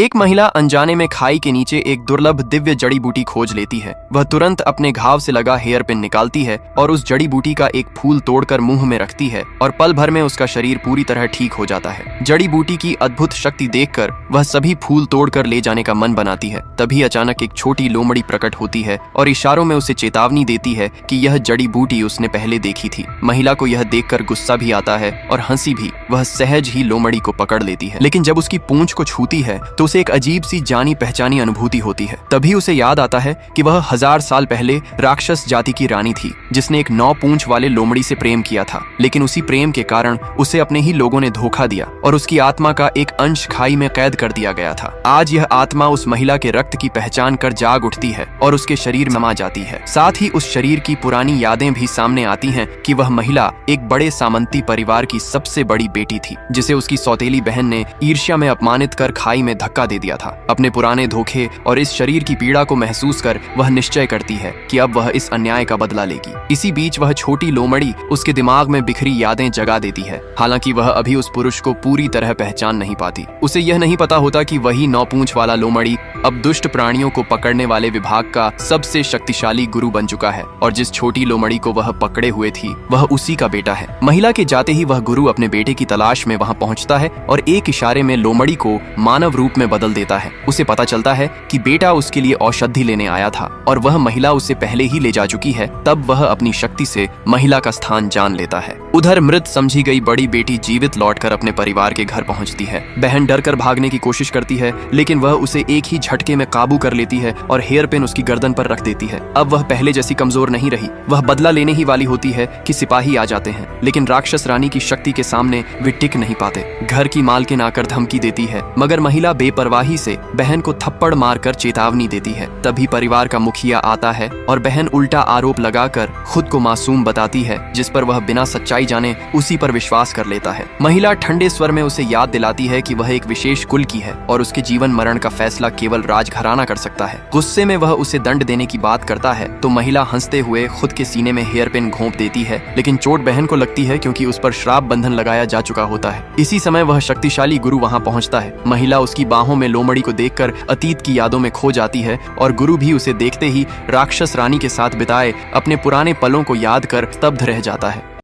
एक महिला अनजाने में खाई के नीचे एक दुर्लभ दिव्य जड़ी बूटी खोज लेती है। वह तुरंत अपने घाव से लगा हेयर पिन निकालती है और उस जड़ी बूटी का एक फूल तोड़कर मुंह में रखती है और पल भर में उसका शरीर पूरी तरह ठीक हो जाता है। जड़ी बूटी की अद्भुत शक्ति देखकर वह सभी फूल तोड़कर ले जाने का मन बनाती है। तभी अचानक एक छोटी लोमड़ी प्रकट होती है और इशारों में उसे चेतावनी देती है कि यह जड़ी बूटी उसने पहले देखी थी। महिला को यह देखकर गुस्सा भी आता है और हंसी भी। वह सहज ही लोमड़ी को पकड़ लेती है, लेकिन जब उसकी पूंछ को छूती है तो उसे एक अजीब सी जानी पहचानी अनुभूति होती है। तभी उसे याद आता है कि वह 1000 साल पहले राक्षस जाति की रानी थी जिसने एक 9 पूंछ वाले लोमड़ी से प्रेम किया था, लेकिन उसी प्रेम के कारण उसे अपने ही लोगों ने धोखा दिया और उसकी आत्मा का एक अंश खाई में कैद कर दिया गया था। आज यह आत्मा उस महिला के रक्त की पहचान कर जाग उठती है और उसके शरीर में समा जाती है। साथ ही उस शरीर की पुरानी यादें भी सामने आती हैं कि वह महिला एक बड़े सामंती परिवार की सबसे बड़ी बेटी थी जिसे उसकी सौतेली बहन ने ईर्ष्या में अपमानित कर खाई में धक्का दे दिया था। अपने पुराने धोखे और इस शरीर की पीड़ा को महसूस कर वह निश्चय करती है कि अब वह इस अन्याय का बदला लेगी। इसी बीच वह छोटी लोमड़ी उसके दिमाग में बिखरी यादें जगा देती है। हालांकि वह अभी उस पुरुष को पूरी तरह पहचान नहीं पाती। उसे यह नहीं पता होता कि वही 9 पूंछ वाला लोमड़ी अब दुष्ट प्राणियों को पकड़ने वाले विभाग का सबसे शक्तिशाली गुरु बन चुका है और जिस छोटी लोमड़ी को वह पकड़े हुए थी वह उसी का बेटा है। महिला के जाते ही वह गुरु अपने बेटे की तलाश में वहां पहुंचता है और एक इशारे में लोमड़ी को मानव रूप में बदल देता है। उसे पता चलता है कि बेटा उसके लिए औषधि लेने आया था और वह महिला उसे पहले ही ले जा चुकी है। तब वह अपनी शक्ति से महिला का स्थान जान लेता है। उधर मृत समझी गई बड़ी बेटी जीवित लौटकर अपने परिवार के घर पहुंचती है। बहन डरकर भागने की कोशिश करती है, लेकिन वह उसे एक ही झटके में काबू कर लेती है और हेयर पिन उसकी गर्दन पर रख देती है। अब वह पहले जैसी कमजोर नहीं रही। वह बदला लेने ही वाली होती है कि सिपाही आ जाते हैं, लेकिन राक्षस रानी की शक्ति के सामने वे टिक नहीं पाते। घर की मालकिन आकर धमकी देती है, मगर महिला बेपरवाही से बहन को थप्पड़ मारकर चेतावनी देती है। तभी परिवार का मुखिया आता है और बहन उल्टा आरोप लगाकर खुद को मासूम बताती है, जिस पर वह बिना सच्चाई जाने उसी पर विश्वास कर लेता है। महिला ठंडे स्वर में उसे याद दिलाती है कि वह एक विशेष कुल की है और उसके जीवन मरण का फैसला केवल राजघराना कर सकता है। गुस्से में वह उसे दंड देने की बात करता है तो महिला हंसते हुए खुद के सीने में हेयर पिन घोंप देती है, लेकिन चोट बहन को लगती है क्योंकि उस पर श्राप बंधन लगाया जा चुका होता है। इसी समय वह शक्तिशाली गुरु वहां पहुंचता है। महिला उसकी बाहों में लोमड़ी को देखकर अतीत की यादों में खो जाती है और गुरु भी उसे देखते ही राक्षस रानी के साथ बिताए अपने पुराने पलों को याद कर स्तब्ध रह जाता है।